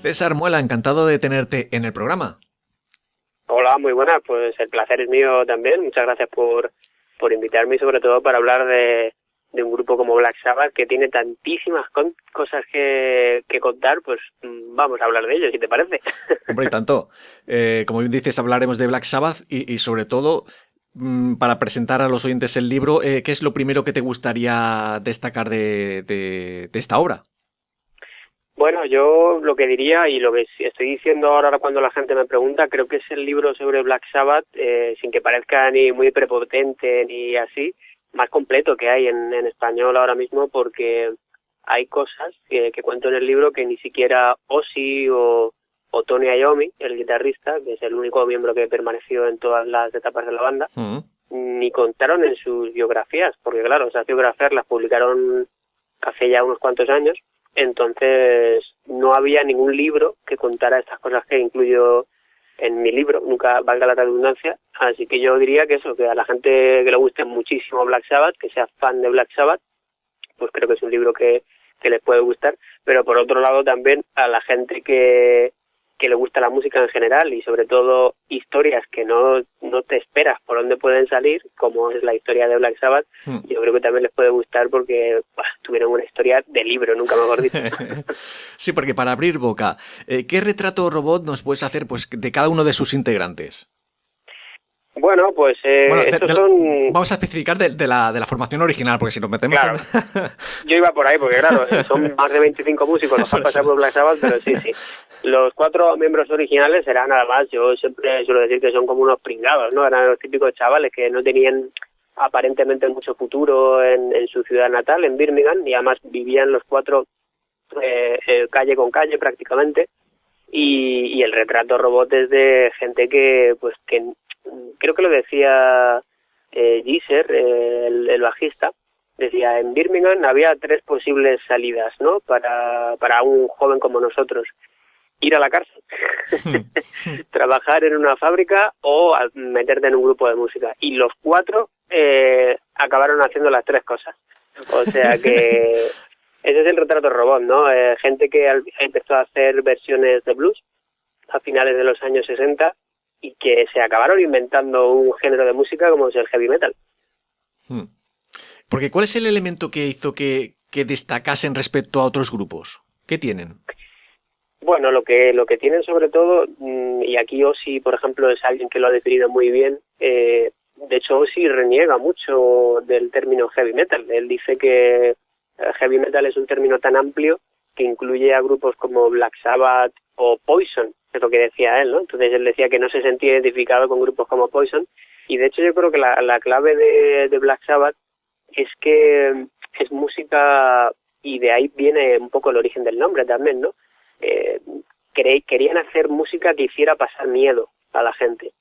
César Muela, encantado de tenerte en el programa. Hola, muy buenas. Pues el placer es mío también. Muchas gracias por invitarme y sobre todo para hablar de un grupo como Black Sabbath que tiene tantísimas cosas que contar. Pues vamos a hablar de ello, si te parece. Hombre, y tanto. Como bien dices, hablaremos de Black Sabbath y sobre todo, para presentar a los oyentes el libro, ¿qué es lo primero que te gustaría destacar de esta obra? Bueno, yo lo que diría y lo que estoy diciendo ahora cuando la gente me pregunta, creo que es el libro sobre Black Sabbath, sin que parezca ni muy prepotente ni así, más completo que hay en español ahora mismo, porque hay cosas que cuento en el libro que ni siquiera Ozzy o Tony Iommi, el guitarrista, que es el único miembro que permaneció en todas las etapas de la banda, ni contaron en sus biografías, porque claro, esas biografías las publicaron hace ya unos cuantos años. Entonces no había ningún libro que contara estas cosas que incluyo en mi libro, nunca valga la redundancia, así que yo diría que eso, que a la gente que le guste muchísimo Black Sabbath, que sea fan de Black Sabbath, pues creo que es un libro que les puede gustar, pero por otro lado también a la gente que le gusta la música en general y sobre todo historias que no te esperas por dónde pueden salir, como es la historia de Black Sabbath, yo creo que también les puede gustar porque tuvieron una historia de libro, nunca mejor dicho. Sí, porque para abrir boca, ¿qué retrato robot nos puedes hacer pues, de cada uno de sus integrantes? Bueno, pues Bueno, estos son... vamos a especificar de la formación original, porque si nos metemos con... Claro, yo iba por ahí, porque claro, son más de 25 músicos los que han Por pasado eso. por Black Sabbath, pero sí, sí. Los 4 miembros originales eran, además, yo siempre suelo decir que son como unos pringados, ¿no? Eran los típicos chavales que no tenían aparentemente mucho futuro en su ciudad natal, en Birmingham, y además vivían los 4 calle con calle prácticamente, y el retrato robot es de gente que, pues, que creo que lo decía Geezer, el bajista, decía, en Birmingham había 3 posibles salidas, ¿no? Para un joven como nosotros. Ir a la cárcel, trabajar en una fábrica o meterte en un grupo de música. Y los 4 acabaron haciendo las 3 cosas. O sea que ese es el retrato robot, ¿no? Gente que empezó a hacer versiones de blues a finales de los años 60 y que se acabaron inventando un género de música como es el heavy metal. Porque ¿cuál es el elemento que hizo que destacasen respecto a otros grupos? ¿Qué tienen? Bueno, lo que tienen sobre todo, y aquí Ozzy, por ejemplo, es alguien que lo ha definido muy bien, de hecho Ozzy reniega mucho del término heavy metal. Él dice que heavy metal es un término tan amplio que incluye a grupos como Black Sabbath o Poison, es lo que decía él, ¿no? Entonces él decía que no se sentía identificado con grupos como Poison, y de hecho yo creo que la clave de Black Sabbath es que es música, y de ahí viene un poco el origen del nombre también, ¿no? Eh, Querían hacer música que hiciera pasar miedo a la gente.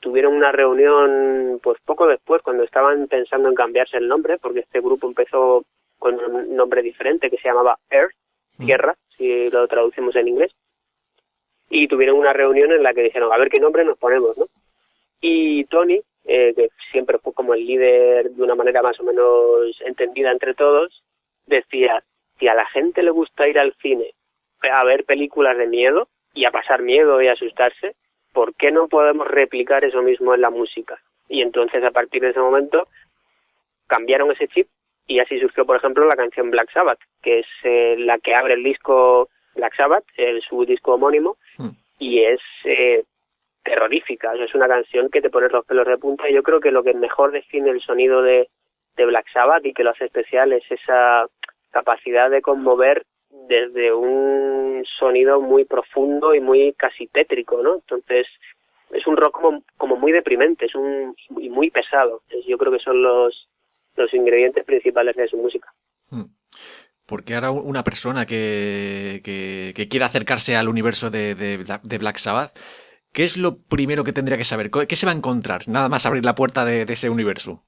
Tuvieron una reunión pues poco después, cuando estaban pensando en cambiarse el nombre, porque este grupo empezó con un nombre diferente que se llamaba Earth, Tierra, si lo traducimos en inglés, y tuvieron una reunión en la que dijeron, a ver qué nombre nos ponemos, ¿no? Y Tony, que siempre fue como el líder de una manera más o menos entendida entre todos, decía, si a la gente le gusta ir al cine a ver películas de miedo y a pasar miedo y a asustarse, ¿por qué no podemos replicar eso mismo en la música? Y entonces a partir de ese momento cambiaron ese chip y así surgió, por ejemplo, la canción Black Sabbath, que es la que abre el disco Black Sabbath, su disco homónimo, y es terrorífica. O sea, es una canción que te pone los pelos de punta, y yo creo que lo que mejor define el sonido de Black Sabbath y que lo hace especial es esa capacidad de conmover desde un sonido muy profundo y muy casi tétrico, ¿no? Entonces es un rock como muy deprimente, y muy pesado. Yo creo que son los ingredientes principales de su música. Porque ahora una persona que quiera acercarse al universo de Black Sabbath, ¿qué es lo primero que tendría que saber? ¿Qué se va a encontrar? Nada más abrir la puerta de ese universo.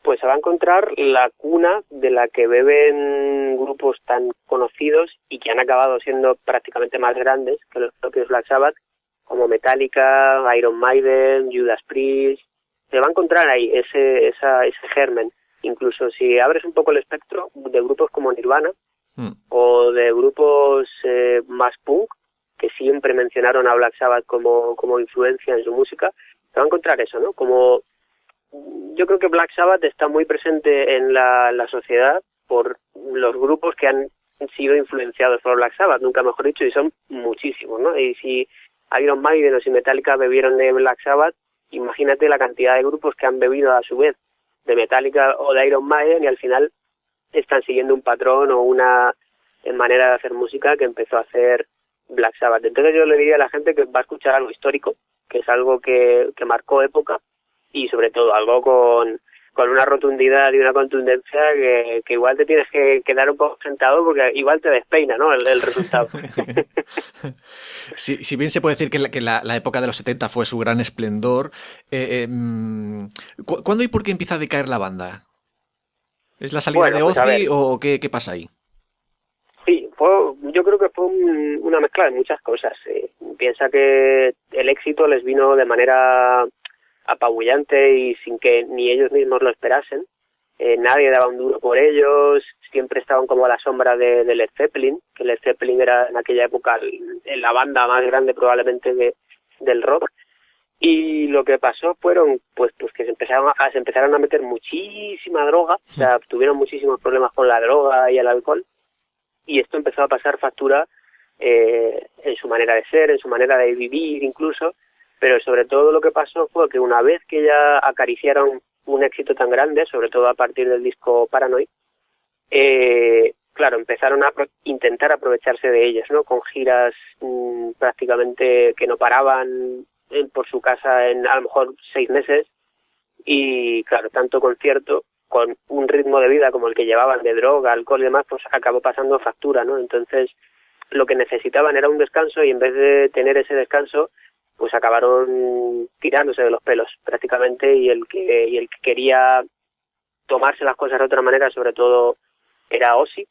Pues se va a encontrar la cuna de la que beben grupos tan conocidos y que han acabado siendo prácticamente más grandes que los propios Black Sabbath, como Metallica, Iron Maiden, Judas Priest. Se va a encontrar ahí ese germen. Incluso si abres un poco el espectro de grupos como Nirvana, o de grupos más punk, que siempre mencionaron a Black Sabbath como influencia en su música, te va a encontrar eso, ¿no? Como yo creo que Black Sabbath está muy presente en la sociedad por los grupos que han sido influenciados por Black Sabbath, nunca mejor dicho, y son muchísimos, ¿no? Y si Iron Maiden o si Metallica bebieron de Black Sabbath, imagínate la cantidad de grupos que han bebido a su vez de Metallica o de Iron Maiden y al final están siguiendo un patrón o una manera de hacer música que empezó a hacer Black Sabbath. Entonces yo le diría a la gente que va a escuchar algo histórico, que es algo que marcó época y sobre todo algo con una rotundidad y una contundencia que igual te tienes que quedar un poco sentado porque igual te despeina, ¿no? el resultado. Si bien se puede decir que la época de los 70 fue su gran esplendor, ¿cuándo y por qué empieza a decaer la banda? ¿Es la salida de Ozzy o qué pasa ahí? Sí, yo creo que fue una mezcla de muchas cosas. Piensa que el éxito les vino de manera apabullante y sin que ni ellos mismos lo esperasen. Nadie daba un duro por ellos, siempre estaban como a la sombra de Led Zeppelin, que Led Zeppelin era en aquella época la banda más grande probablemente del rock. Y lo que pasó fueron pues que se empezaron a meter muchísima droga, o sea, tuvieron muchísimos problemas con la droga y el alcohol, y esto empezó a pasar factura en su manera de ser, en su manera de vivir incluso, pero sobre todo lo que pasó fue que una vez que ya acariciaron un éxito tan grande, sobre todo a partir del disco Paranoid, claro, empezaron a intentar aprovecharse de ellos, ¿no? Con giras prácticamente que no paraban por su casa en a lo mejor 6 meses y claro, tanto concierto con un ritmo de vida como el que llevaban de droga, alcohol y demás, pues acabó pasando factura, ¿no? Entonces lo que necesitaban era un descanso y en vez de tener ese descanso pues acabaron tirándose de los pelos prácticamente y el que quería tomarse las cosas de otra manera sobre todo era Ozzy,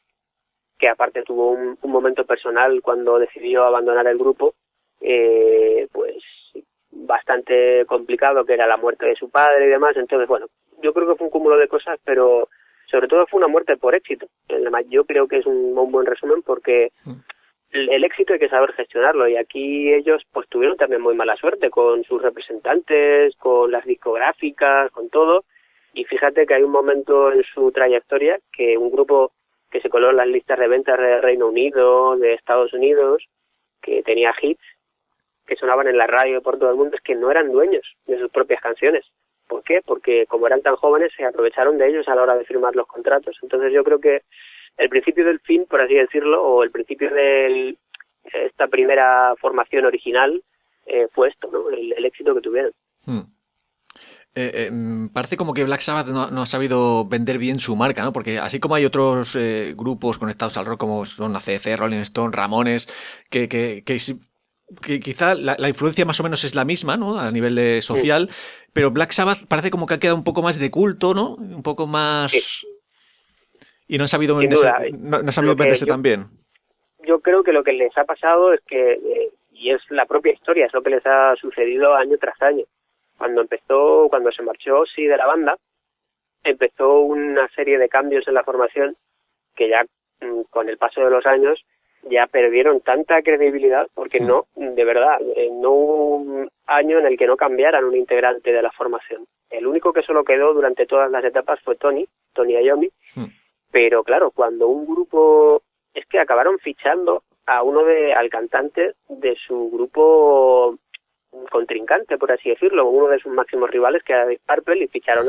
que aparte tuvo un momento personal cuando decidió abandonar el grupo, pues bastante complicado, que era la muerte de su padre y demás. Entonces, bueno, yo creo que fue un cúmulo de cosas, pero sobre todo fue una muerte por éxito. Además, yo creo que es un buen resumen porque el éxito hay que saber gestionarlo y aquí ellos pues tuvieron también muy mala suerte con sus representantes, con las discográficas, con todo. Y fíjate que hay un momento en su trayectoria que un grupo que se coló en las listas de ventas de Reino Unido, de Estados Unidos, que tenía hits, que sonaban en la radio por todo el mundo, es que no eran dueños de sus propias canciones. ¿Por qué? Porque como eran tan jóvenes se aprovecharon de ellos a la hora de firmar los contratos. Entonces yo creo que el principio del fin, por así decirlo, o el principio de esta primera formación original fue esto, ¿no? El éxito que tuvieron. Parece como que Black Sabbath no ha sabido vender bien su marca, ¿no? Porque así como hay otros grupos conectados al rock como son AC/DC, Rolling Stone, Ramones, que quizá la influencia más o menos es la misma, ¿no? A nivel social, pero Black Sabbath parece como que ha quedado un poco más de culto, ¿no? Un poco más... Sí. Y no han sabido venderse tan bien. Yo creo que lo que les ha pasado es que, y es la propia historia, es lo que les ha sucedido año tras año. Cuando se marchó Ozzy de la banda, empezó una serie de cambios en la formación que ya con el paso de los años ya perdieron tanta credibilidad porque no, de verdad, no hubo un año en el que no cambiaran un integrante de la formación. El único que solo quedó durante todas las etapas fue Tony Iommi, pero claro, cuando un grupo, es que acabaron fichando al cantante de su grupo contrincante, por así decirlo, uno de sus máximos rivales, que era Deep Purple, y ficharon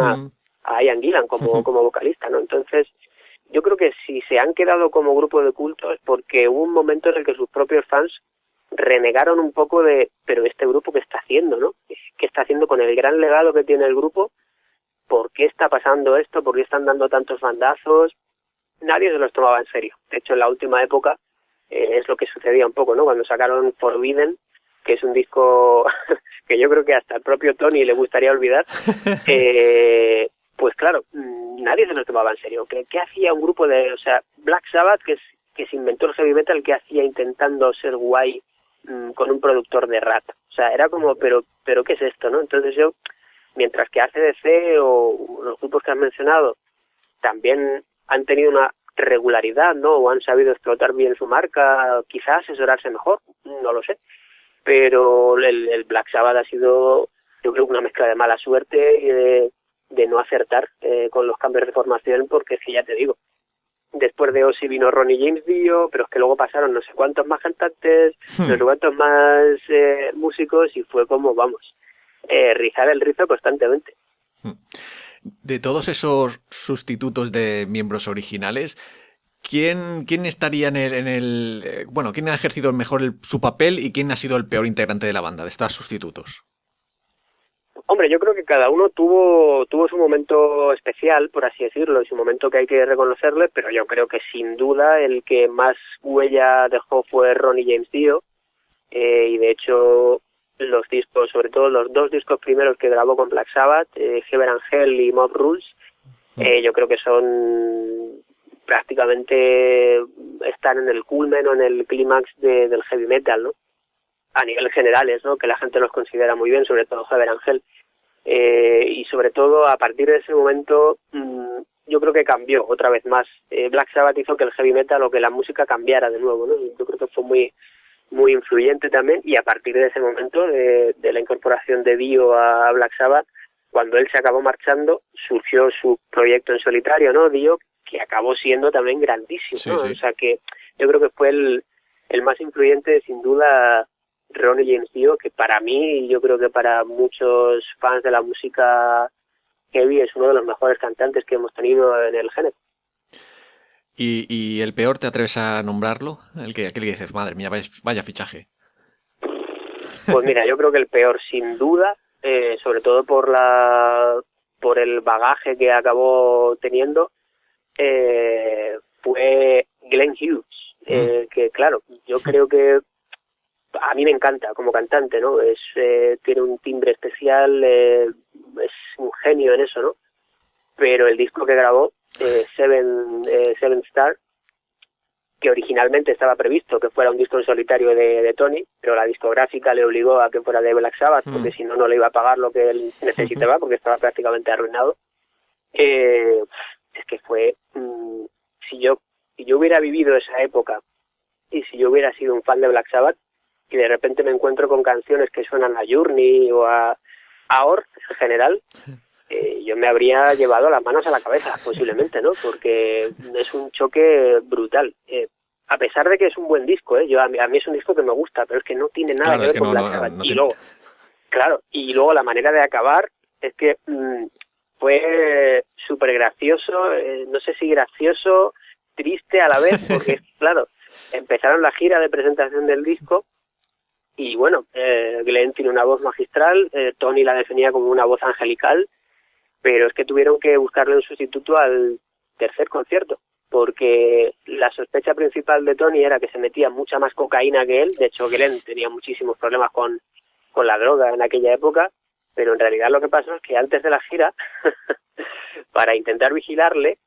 a Ian Gillan como vocalista, ¿no? Entonces, yo creo que si se han quedado como grupo de culto es porque hubo un momento en el que sus propios fans renegaron un poco de, pero este grupo ¿qué está haciendo, no? ¿Qué está haciendo con el gran legado que tiene el grupo? ¿Por qué está pasando esto? ¿Por qué están dando tantos bandazos? Nadie se los tomaba en serio. De hecho, en la última época es lo que sucedía un poco, ¿no? Cuando sacaron Forbidden, que es un disco que yo creo que hasta el propio Tony le gustaría olvidar, pues claro, nadie se lo tomaba en serio. ¿Qué hacía un grupo o sea, Black Sabbath, que se inventó el heavy metal, que hacía intentando ser guay con un productor de rap? O sea, era como, pero ¿qué es esto, no? Entonces yo, mientras que AC/DC o los grupos que has mencionado también han tenido una regularidad, ¿no? O han sabido explotar bien su marca, quizás asesorarse mejor, no lo sé. Pero el Black Sabbath ha sido, yo creo, una mezcla de mala suerte y de no acertar con los cambios de formación, porque es que ya te digo, después de Ozzy vino Ronnie James Dio, pero es que luego pasaron no sé cuántos más cantantes, no sé cuántos más músicos, y fue como, vamos, rizar el rizo constantemente. De todos esos sustitutos de miembros originales, ¿quién estaría bueno, quién ha ejercido mejor su papel y quién ha sido el peor integrante de la banda, de estos sustitutos? Hombre, yo creo que cada uno tuvo su momento especial, por así decirlo, y su momento que hay que reconocerle, pero yo creo que sin duda el que más huella dejó fue Ronnie James Dio, y de hecho los discos, sobre todo los 2 discos primeros que grabó con Black Sabbath, Heaven and Hell y Mob Rules, yo creo que son prácticamente, están en el culmen o en el clímax del heavy metal, ¿no? A nivel generales, ¿no? Que la gente los considera muy bien, sobre todo Heaven and Hell. Y sobre todo a partir de ese momento yo creo que cambió otra vez más. Black Sabbath hizo que el heavy metal o que la música cambiara de nuevo, ¿no? Yo creo que fue muy influyente también, y a partir de ese momento de la incorporación de Dio a Black Sabbath, cuando él se acabó marchando, surgió su proyecto en solitario, ¿no? Dio, que acabó siendo también grandísimo, ¿no? Sí. O sea que yo creo que fue el más influyente, sin duda, Ronnie James Dio, que para mí, y yo creo que para muchos fans de la música heavy, es uno de los mejores cantantes que hemos tenido en el género. ¿Y el peor, te atreves a nombrarlo? Aquel que dices, madre mía, vaya fichaje. Pues mira, yo creo que el peor, sin duda, sobre todo por el bagaje que acabó teniendo, fue Glenn Hughes, que claro, yo creo que a mí me encanta como cantante, ¿no? Tiene un timbre especial, es un genio en eso, ¿no? Pero el disco que grabó, Seven Star, que originalmente estaba previsto que fuera un disco en solitario de Tony, pero la discográfica le obligó a que fuera de Black Sabbath, porque si no, no le iba a pagar lo que él necesitaba, porque estaba prácticamente arruinado. Es que fue, si yo hubiera vivido esa época y si yo hubiera sido un fan de Black Sabbath y de repente me encuentro con canciones que suenan a Journey o a Orth en general, yo me habría llevado las manos a la cabeza, posiblemente, ¿no? Porque es un choque brutal. A pesar de que es un buen disco, a mí es un disco que me gusta, pero es que no tiene nada que ver con Black Sabbath. Y luego, y luego la manera de acabar es que fue súper gracioso, no sé si gracioso, triste a la vez, porque claro, empezaron la gira de presentación del disco y bueno, Glenn tiene una voz magistral, Tony la definía como una voz angelical, pero es que tuvieron que buscarle un sustituto al tercer concierto, porque la sospecha principal de Tony era que se metía mucha más cocaína que él. De hecho, Glenn tenía muchísimos problemas con la droga en aquella época, pero en realidad lo que pasó es que antes de la gira, para intentar vigilarle,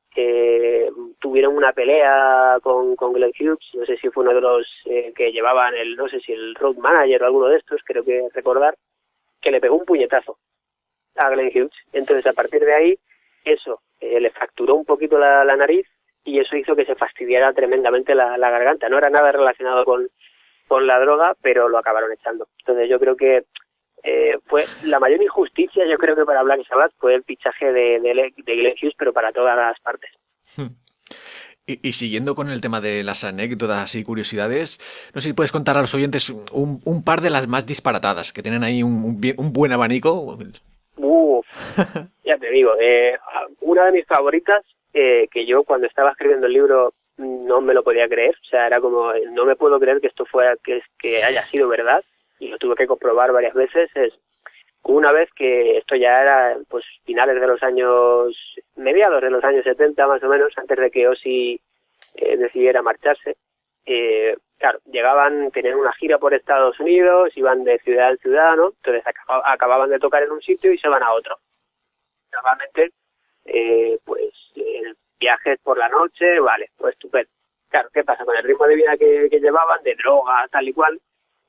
tuvieron una pelea con Glenn Hughes, no sé si fue uno de los que llevaban no sé si el road manager o alguno de estos, creo que recordar, que le pegó un puñetazo a Glenn Hughes. Entonces, a partir de ahí, eso le fracturó un poquito la nariz y eso hizo que se fastidiara tremendamente la garganta. No era nada relacionado con la droga, pero lo acabaron echando. Entonces, yo creo que fue la mayor injusticia, yo creo que para Black Sabbath fue el fichaje de Glenn Hughes, pero para todas las partes. Y siguiendo con el tema de las anécdotas y curiosidades, no sé si puedes contar a los oyentes un par de las más disparatadas, que tienen ahí un buen abanico. Ya te digo, una de mis favoritas, que yo cuando estaba escribiendo el libro no me lo podía creer, o sea, era como, no me puedo creer que esto fuera, que haya sido verdad, y lo tuve que comprobar varias veces. Es una vez que esto ya era pues mediados de los años 70 más o menos, antes de que Ozzy decidiera marcharse. Claro, tenían una gira por Estados Unidos, iban de ciudad en ciudad, ¿no? Entonces acababan de tocar en un sitio y se van a otro. Normalmente, viajes por la noche, vale, pues estupendo. Claro, ¿qué pasa? Con el ritmo de vida que llevaban, de droga, tal y cual,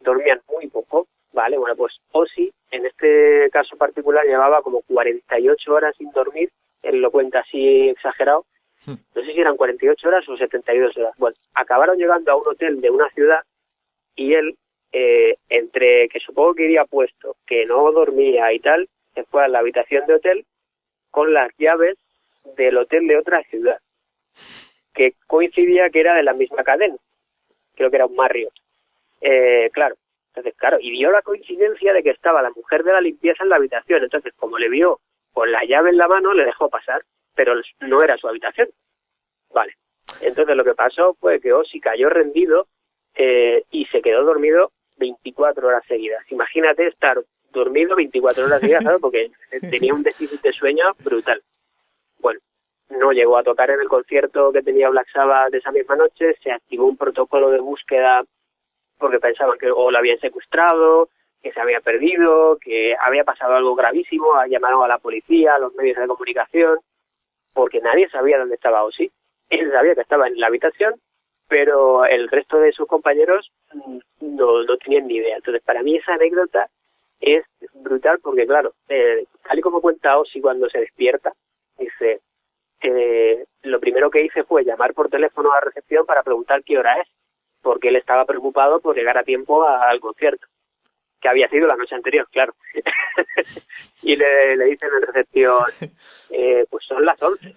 dormían muy poco, ¿vale? Bueno, pues Ozzy, en este caso particular, llevaba como 48 horas sin dormir, él lo cuenta así exagerado, No sé si eran 48 horas o 72 horas. Bueno, acabaron llegando a un hotel de una ciudad y él, entre que supongo que iría puesto, que no dormía y tal, se fue a la habitación de hotel con las llaves del hotel de otra ciudad, que coincidía que era de la misma cadena. Creo que era un Marriott. Claro. Entonces, claro, y vio la coincidencia de que estaba la mujer de la limpieza en la habitación. Entonces, como le vio con la llave en la mano, le dejó pasar, pero no era su habitación. Vale. Entonces, lo que pasó fue que Ozzy cayó rendido y se quedó dormido 24 horas seguidas. Imagínate estar dormido 24 horas seguidas, ¿sabes? Porque tenía un déficit de sueño brutal. Bueno, no llegó a tocar en el concierto que tenía Black Sabbath de esa misma noche, se activó un protocolo de búsqueda porque pensaban que o lo habían secuestrado, que se había perdido, que había pasado algo gravísimo, llamaron a la policía, a los medios de comunicación, porque nadie sabía dónde estaba Ozzy. Él sabía que estaba en la habitación, pero el resto de sus compañeros no tenían ni idea. Entonces, para mí esa anécdota es brutal porque, claro, tal y como cuenta Ozzy cuando se despierta, dice, lo primero que hice fue llamar por teléfono a recepción para preguntar qué hora es, porque él estaba preocupado por llegar a tiempo al concierto, que había sido la noche anterior, claro. Y le dicen en recepción, pues son las 11.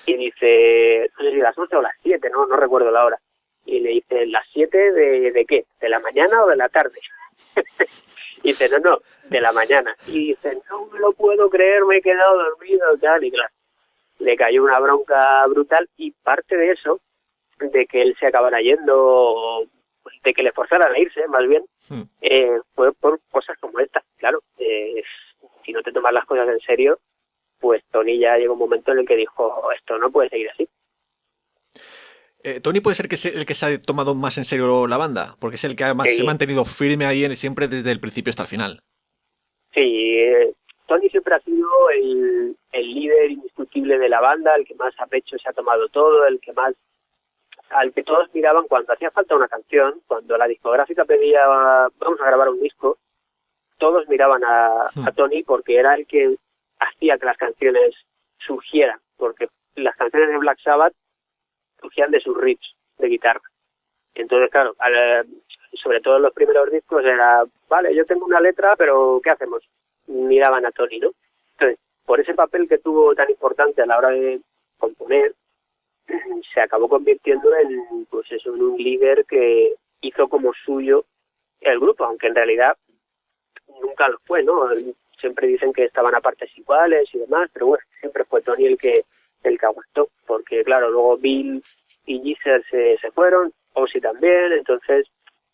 Y dice, no sé si las 11 o las 7, no recuerdo la hora. Y le dice, ¿las 7 de qué? ¿De la mañana o de la tarde? Y dice, no, de la mañana. Y dice, no me lo puedo creer, me he quedado dormido, tal, y claro. Le cayó una bronca brutal y parte de eso, de que él se acabara yendo, o de que le forzaran a irse, más bien, fue por cosas como esta. Claro, si no te tomas las cosas en serio, pues Tony ya llegó un momento en el que dijo, esto no puede seguir así. Tony puede ser que es el que se ha tomado más en serio la banda, porque es el que además se ha mantenido firme ahí siempre desde el principio hasta el final. Sí, Tony siempre ha sido el líder indiscutible de la banda, el que más a pecho se ha tomado todo, el que más, al que todos miraban cuando hacía falta una canción, cuando la discográfica pedía vamos a grabar un disco, todos miraban a Tony porque era el que hacía que las canciones surgieran, porque las canciones de Black Sabbath surgían de sus riffs de guitarra. Entonces, claro, sobre todo en los primeros discos era, vale, yo tengo una letra, pero ¿qué hacemos? Miraban a Tony, ¿no? Entonces, por ese papel que tuvo tan importante a la hora de componer, se acabó convirtiendo en, pues eso, en un líder que hizo como suyo el grupo, aunque en realidad nunca lo fue, ¿no? Siempre dicen que estaban a partes iguales y demás, pero bueno, siempre fue Tony el que aguantó, porque claro, luego Bill y Geezer se fueron, Ozzy también, entonces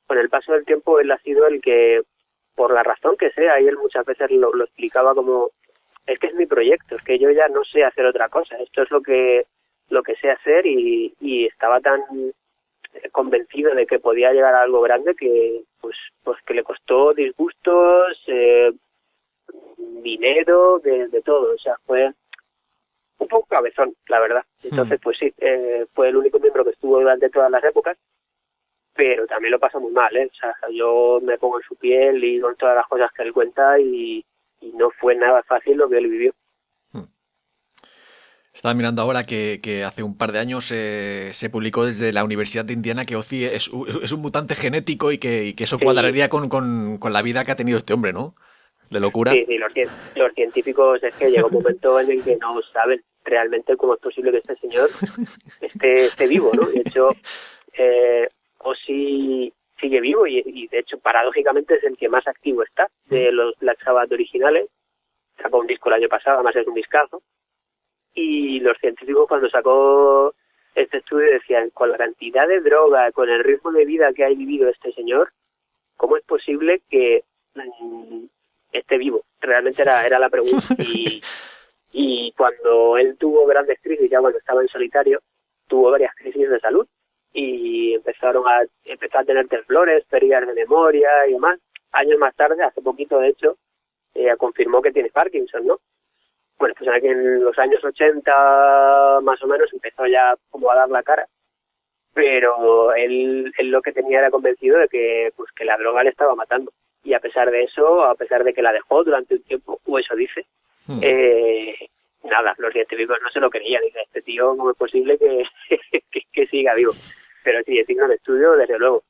con el paso del tiempo él ha sido el que, por la razón que sea, y él muchas veces lo explicaba como, es que es mi proyecto, es que yo ya no sé hacer otra cosa, esto es lo que sé hacer, y estaba tan convencido de que podía llegar a algo grande que pues que le costó disgustos, dinero, de todo, o sea, fue un poco cabezón, la verdad. Entonces, pues sí, fue el único miembro que estuvo durante todas las épocas, pero también lo pasó muy mal, ¿eh? O sea, yo me pongo en su piel y con todas las cosas que él cuenta y no fue nada fácil lo que él vivió. Estaba mirando ahora que hace un par de años se publicó desde la Universidad de Indiana que Ozzy es un mutante genético y que eso cuadraría con la vida que ha tenido este hombre, ¿no? De locura. Sí, los científicos es que llega un momento en el que no saben realmente cómo es posible que este señor esté vivo, ¿no? De hecho, Ozzy sigue vivo y de hecho paradójicamente es el que más activo está de los Black Sabbath originales. Sacó un disco el año pasado, además es un discazo. Y los científicos cuando sacó este estudio decían, con la cantidad de droga, con el ritmo de vida que ha vivido este señor, ¿cómo es posible que esté vivo? Realmente era la pregunta. Y cuando él tuvo grandes crisis, ya cuando estaba en solitario, tuvo varias crisis de salud y empezó a tener temblores, pérdidas de memoria y demás. Años más tarde, hace poquito de hecho, confirmó que tiene Parkinson, ¿no? Bueno, pues aquí en los años 80 más o menos empezó ya como a dar la cara, pero él lo que tenía era convencido de que pues que la droga le estaba matando. Y a pesar de eso, a pesar de que la dejó durante un tiempo, o eso dice, nada, los científicos no se lo creían. Dice, este tío, ¿cómo es posible que siga vivo? Pero sí, es digno de estudio, desde luego.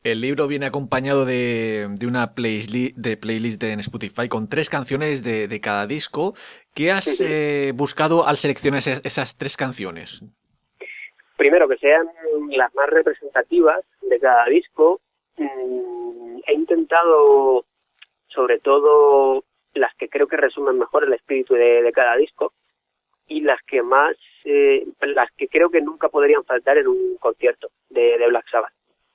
El libro viene acompañado de una playlist en Spotify con 3 canciones de cada disco. ¿Qué has buscado al seleccionar esas 3 canciones? Primero, que sean las más representativas de cada disco. He intentado, sobre todo, las que creo que resumen mejor el espíritu de cada disco y las que más, las que creo que nunca podrían faltar en un concierto de Black Sabbath,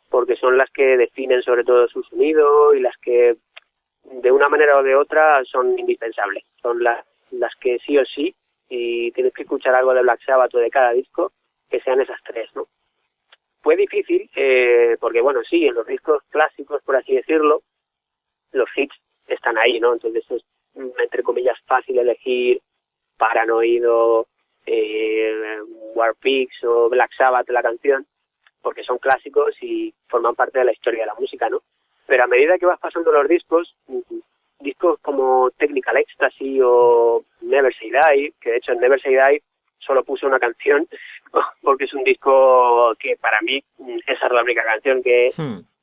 porque son las que definen sobre todo su sonido y las que de una manera o de otra son indispensables. Son las que sí o sí, y tienes que escuchar algo de Black Sabbath o de cada disco, que sean esas 3, ¿no? Fue difícil, porque bueno, sí, en los discos clásicos, por así decirlo, los hits están ahí, ¿no? Entonces es, entre comillas, fácil elegir Paranoid o War Pigs o Black Sabbath, la canción, porque son clásicos y forman parte de la historia de la música, ¿no? Pero a medida que vas pasando los discos como Technical Ecstasy o Never Say Die, que de hecho en Never Say Die solo puse una canción, porque es un disco que para mí esa es la única canción que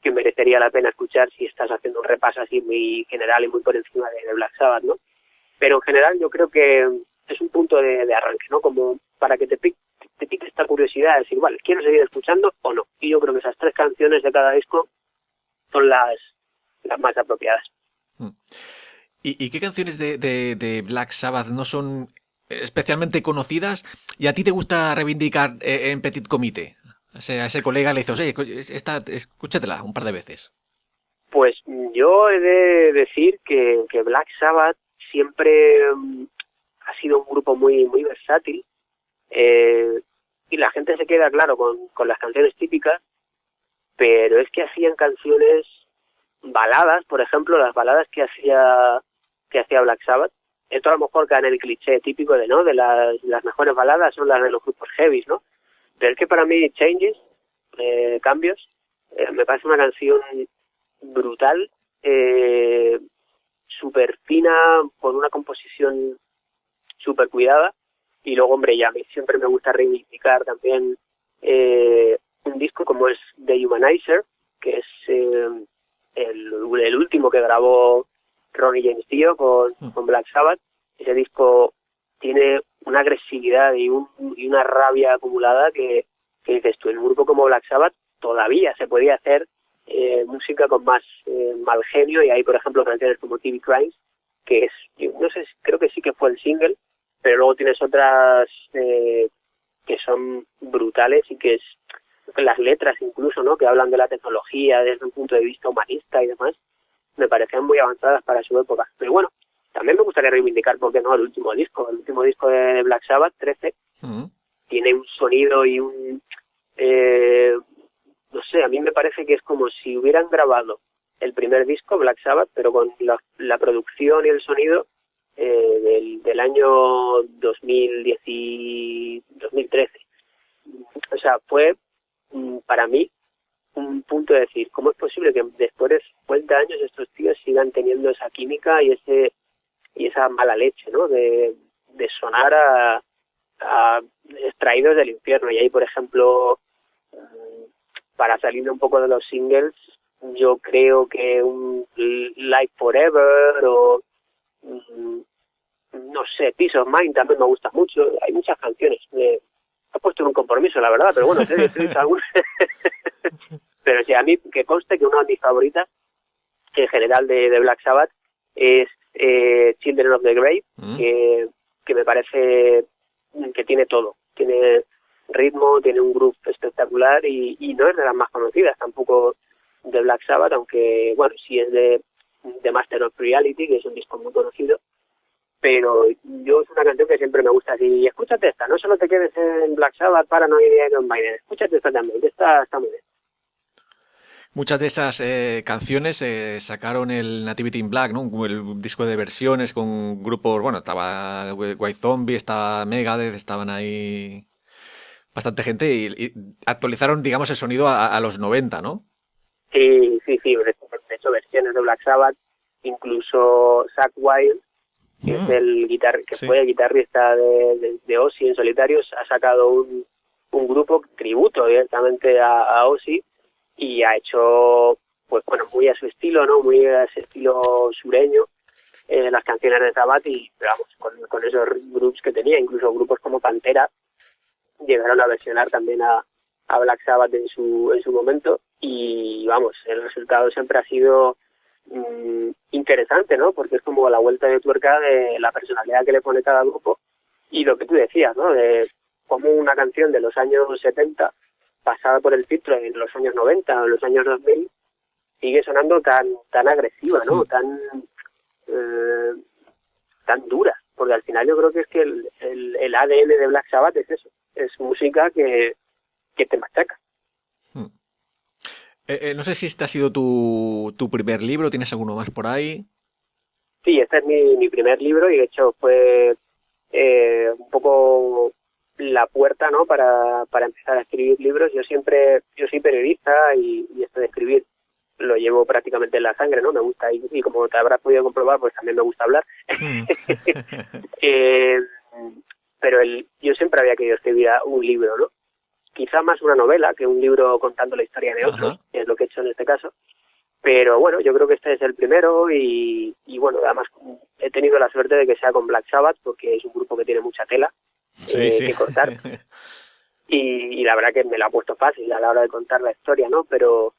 merecería la pena escuchar si estás haciendo un repaso así muy general y muy por encima de Black Sabbath, ¿no? Pero en general yo creo que es un punto de arranque, ¿no? Como para que te pique esta curiosidad de decir, vale, ¿quiero seguir escuchando o no? Y yo creo que esas 3 canciones de cada disco son las más apropiadas. ¿Y qué canciones de Black Sabbath no son especialmente conocidas y a ti te gusta reivindicar en Petit Comité? A ese colega le dices, oye, escúchatela un par de veces. Pues yo he de decir que Black Sabbath siempre ha sido un grupo muy muy versátil, y la gente se queda, claro, con las canciones típicas, pero es que hacían canciones baladas, por ejemplo, las baladas que hacía Black Sabbath. Esto a lo mejor cae en el cliché típico de, ¿no?, de las mejores baladas son las de los grupos heavies, ¿no? Pero es que para mí Changes, Cambios, me parece una canción brutal, súper fina, con una composición súper cuidada. Y luego, hombre, ya a mí siempre me gusta reivindicar también un disco como es The Humanizer, que es el último que grabó Ronnie James Dio con Black Sabbath. Ese disco tiene una agresividad y una rabia acumulada que dices tú, en un grupo como Black Sabbath todavía se podía hacer música con más mal genio, y hay, por ejemplo, canciones como TV Crimes, que es, yo no sé, creo que sí que fue el single, pero luego tienes otras que son brutales y que es las letras incluso, ¿no?, que hablan de la tecnología desde un punto de vista humanista y demás, me parecían muy avanzadas para su época. Pero bueno, también me gustaría reivindicar, ¿por qué no?, el último disco de Black Sabbath, 13, tiene un sonido y un no sé, a mí me parece que es como si hubieran grabado el primer disco, Black Sabbath, pero con la producción y el sonido del año 2013. O sea, fue para mí un punto de decir, ¿cómo es posible que después de 50 años estos tíos sigan teniendo esa química y esa mala leche, ¿no?, de sonar a extraídos del infierno? Y ahí, por ejemplo, para salir un poco de los singles, yo creo que un Live Forever o no sé, Peace of Mind también me gusta mucho. Hay muchas canciones. He puesto en un compromiso, la verdad, pero bueno, he dicho algunas. Pero sí, a mí que conste que una de mis favoritas en general de Black Sabbath es Children of the Grave, que me parece que tiene todo. Tiene ritmo, tiene un groove espectacular y no es de las más conocidas tampoco de Black Sabbath, aunque bueno, sí es de Master of Reality, que es un disco muy conocido, pero yo es una canción que siempre me gusta. Y escúchate esta, no solo te quedes en Black Sabbath, Paranoid y Iron Maiden, escúchate esta también, que está muy bien. Muchas de esas canciones sacaron el Nativity in Black, ¿no?, el disco de versiones con grupos, bueno, estaba White Zombie, estaba Megadeth, estaban ahí bastante gente y actualizaron, digamos, el sonido a los 90, ¿no? Sí, de hecho versiones de Black Sabbath, incluso Zakk Wylde, que es el que sí. fue el guitarrista de Ozzy en solitario, ha sacado un grupo tributo directamente a Ozzy y ha hecho, pues bueno, muy a su estilo, ¿no? Muy a ese estilo sureño, las canciones de Sabbath y, vamos, con esos grupos que tenía, incluso grupos como Pantera llegaron a versionar también a Black Sabbath en su momento y, vamos, el resultado siempre ha sido interesante, ¿no? Porque es como la vuelta de tuerca de la personalidad que le pone cada grupo y lo que tú decías, ¿no? De cómo una canción de los años 70 pasada por el filtro en los años 90 o en los años 2000 sigue sonando tan agresiva, ¿no? Tan dura, porque al final yo creo que es que el ADN de Black Sabbath es eso, es música que te machaca. No sé si este ha sido tu primer libro, ¿tienes alguno más por ahí? Sí, este es mi primer libro y de hecho fue un poco la puerta, ¿no? Para empezar a escribir libros. Yo soy periodista y esto de escribir lo llevo prácticamente en la sangre, ¿no? Me gusta y como te habrás podido comprobar, pues también me gusta hablar. eh, pero yo siempre había querido escribir un libro, ¿no? Quizá más una novela que un libro contando la historia de otros, que es lo que he hecho en este caso. Pero bueno, yo creo que este es el primero y bueno, además he tenido la suerte de que sea con Black Sabbath porque es un grupo que tiene mucha tela Sí. que cortar y la verdad que me la ha puesto fácil a la hora de contar la historia, ¿no? Pero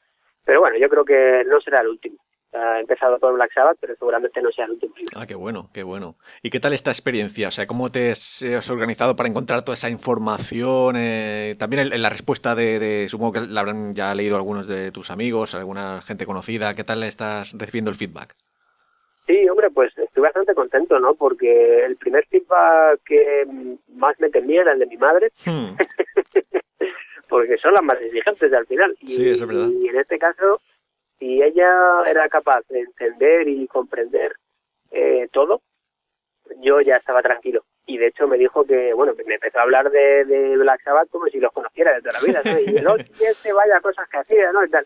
bueno, yo creo que no será el último. He empezado por Black Sabbath, pero seguramente no sea el último libro. Ah, qué bueno, qué bueno. ¿Y qué tal esta experiencia? O sea, ¿cómo te has organizado para encontrar toda esa información? También en la respuesta supongo que la habrán ya leído algunos de tus amigos, alguna gente conocida. ¿Qué tal estás recibiendo el feedback? Sí, hombre, pues estoy bastante contento, ¿no? Porque el primer feedback que más me temía era el de mi madre, porque son las más exigentes al final. Sí, eso es verdad. Y en este caso, si ella era capaz de entender y comprender todo, yo ya estaba tranquilo. Y de hecho me dijo que, bueno, me empezó a hablar de Black Sabbath como si los conociera de toda la vida, ¿no? Y el otro, vaya cosas que hacía, ¿no? Y tal.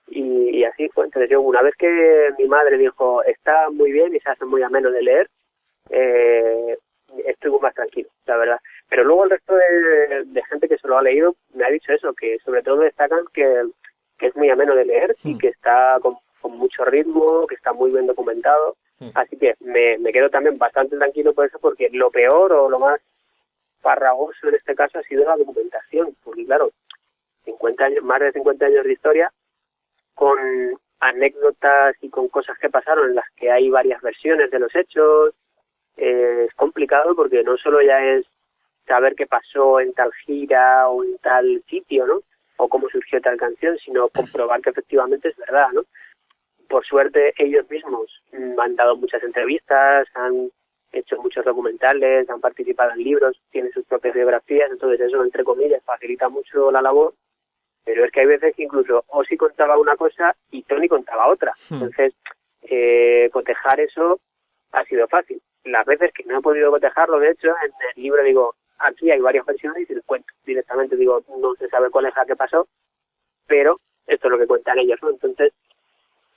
Y así fue. Entonces yo, una vez que mi madre dijo, está muy bien y se hace muy ameno de leer, estuve más tranquilo, la verdad. Pero luego el resto de gente que se lo ha leído me ha dicho eso, que sobre todo destacan que es muy ameno de leer y que está con mucho ritmo, que está muy bien documentado. Así que me quedo también bastante tranquilo por eso, porque lo peor o lo más farragoso en este caso ha sido la documentación, porque claro, 50 años, más de 50 años de historia, con anécdotas y con cosas que pasaron en las que hay varias versiones de los hechos, es complicado porque no solo ya es saber qué pasó en tal gira o en tal sitio, ¿no? O cómo surgió tal canción, sino comprobar que efectivamente es verdad, ¿no? Por suerte ellos mismos han dado muchas entrevistas, han hecho muchos documentales, han participado en libros, tienen sus propias biografías, entonces eso, entre comillas, facilita mucho la labor, pero es que hay veces que incluso Ozzy contaba una cosa y Tony contaba otra. Entonces, cotejar eso ha sido fácil. Las veces que no he podido cotejarlo, de hecho, en el libro digo, aquí hay varias versiones y les cuento directamente, digo, no se sabe cuál es la que pasó, pero esto es lo que cuentan ellos, ¿no? Entonces,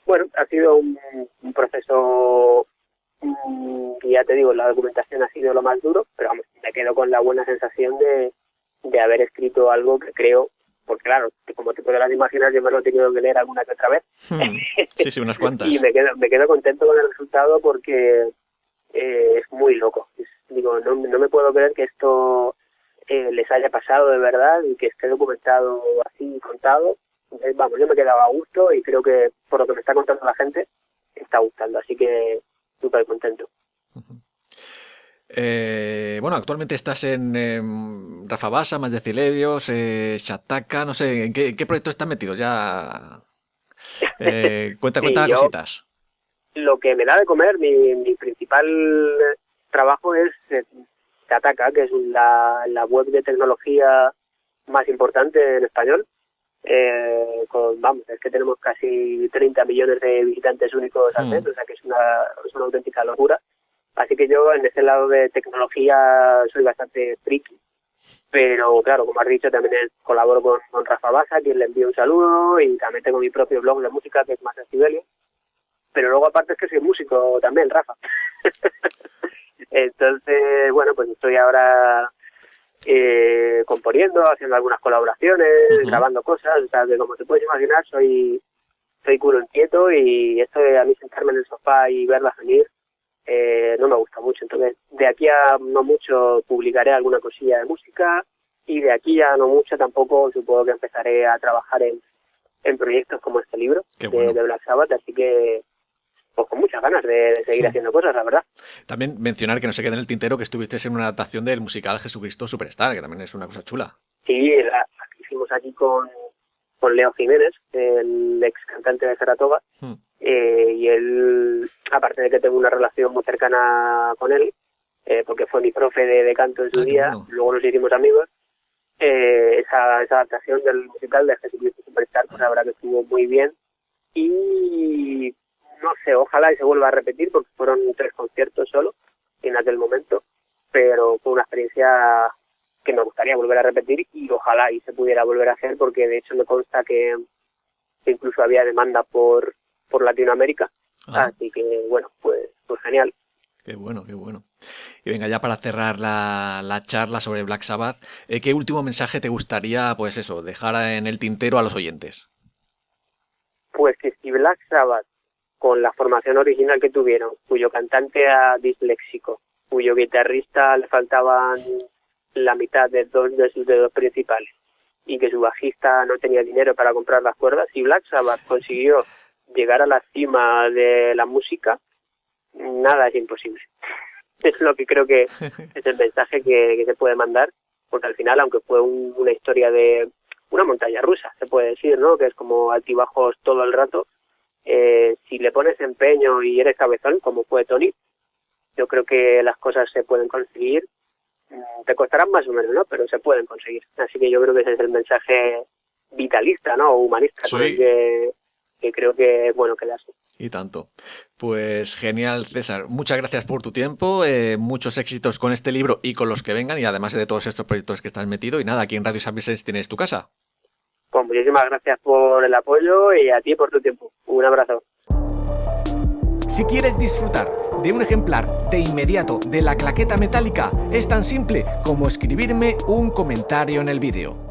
bueno, ha sido un proceso y ya te digo, la documentación ha sido lo más duro, pero vamos, me quedo con la buena sensación de haber escrito algo que creo, porque claro, como te podrás imaginar, yo me lo he tenido que leer alguna que otra vez. Sí, unas cuantas. Y me quedo contento con el resultado porque es muy loco. Digo, no me puedo creer que esto les haya pasado de verdad y que esté documentado así, contado. Entonces, vamos, yo me quedaba a gusto y creo que por lo que me está contando la gente, está gustando. Así que súper contento. Bueno, actualmente estás en Rafa Basa, Más Decilelios, Shataka, no sé, ¿en qué proyectos estás metido? Ya cuenta Sí, yo cositas. lo que me da de comer, mi principal trabajo es Shataka, que es la web de tecnología más importante en español. Vamos, es que tenemos casi 30 millones de visitantes únicos al mes, o sea que es una auténtica locura. Así que yo en ese lado de tecnología soy bastante friki, pero claro, como has dicho, también colaboro con Rafa Basa, a quien le envío un saludo, y también tengo mi propio blog de música que es Más Decibelios. Pero luego aparte es que soy músico también, Rafa. Entonces, bueno, pues estoy ahora componiendo, haciendo algunas colaboraciones, grabando cosas, o sea, que como te puedes imaginar, soy culo inquieto y esto de a mí sentarme en el sofá y verlas venir no me gusta mucho. Entonces, de aquí a no mucho publicaré alguna cosilla de música y de aquí a no mucho tampoco supongo que empezaré a trabajar en proyectos como este libro de Black Sabbath, así que pues con muchas ganas de seguir haciendo cosas, la verdad. También mencionar que no se quede en el tintero que estuviste en una adaptación del musical Jesucristo Superstar, que también es una cosa chula. Sí, la hicimos aquí con Leo Jiménez, el ex cantante de Saratoga, y él, aparte de que tengo una relación muy cercana con él, porque fue mi profe de canto en su día, luego nos hicimos amigos, esa adaptación del musical de Jesucristo Superstar, pues la verdad que estuvo muy bien, y no sé, ojalá y se vuelva a repetir, porque fueron 3 conciertos solo en aquel momento, pero fue una experiencia que me gustaría volver a repetir y ojalá y se pudiera volver a hacer, porque de hecho me consta que incluso había demanda por Latinoamérica, así que bueno, pues genial. Qué bueno, qué bueno. Y venga, ya para cerrar la charla sobre Black Sabbath, ¿qué último mensaje te gustaría, pues eso, dejar en el tintero a los oyentes? Pues que si Black Sabbath, con la formación original que tuvieron, cuyo cantante era disléxico, cuyo guitarrista le faltaban la mitad de 2 de sus dedos principales y que su bajista no tenía dinero para comprar las cuerdas, si Black Sabbath consiguió llegar a la cima de la música, nada es imposible. Es lo que creo que es el mensaje que se puede mandar, porque al final, aunque fue una historia de una montaña rusa, se puede decir, ¿no? Que es como altibajos todo el rato, si le pones empeño y eres cabezón, como fue Tony, yo creo que las cosas se pueden conseguir. Te costarán más o menos, ¿no? Pero se pueden conseguir. Así que yo creo que ese es el mensaje vitalista, ¿no? O humanista, sí, con el que creo que es bueno quedarse. Y tanto. Pues genial, César. Muchas gracias por tu tiempo. Muchos éxitos con este libro y con los que vengan, y además de todos estos proyectos que estás metido. Y nada, aquí en Radio San Vicente tienes tu casa. Pues muchísimas gracias por el apoyo y a ti por tu tiempo. Un abrazo. Si quieres disfrutar de un ejemplar de inmediato de la claqueta metálica, es tan simple como escribirme un comentario en el vídeo.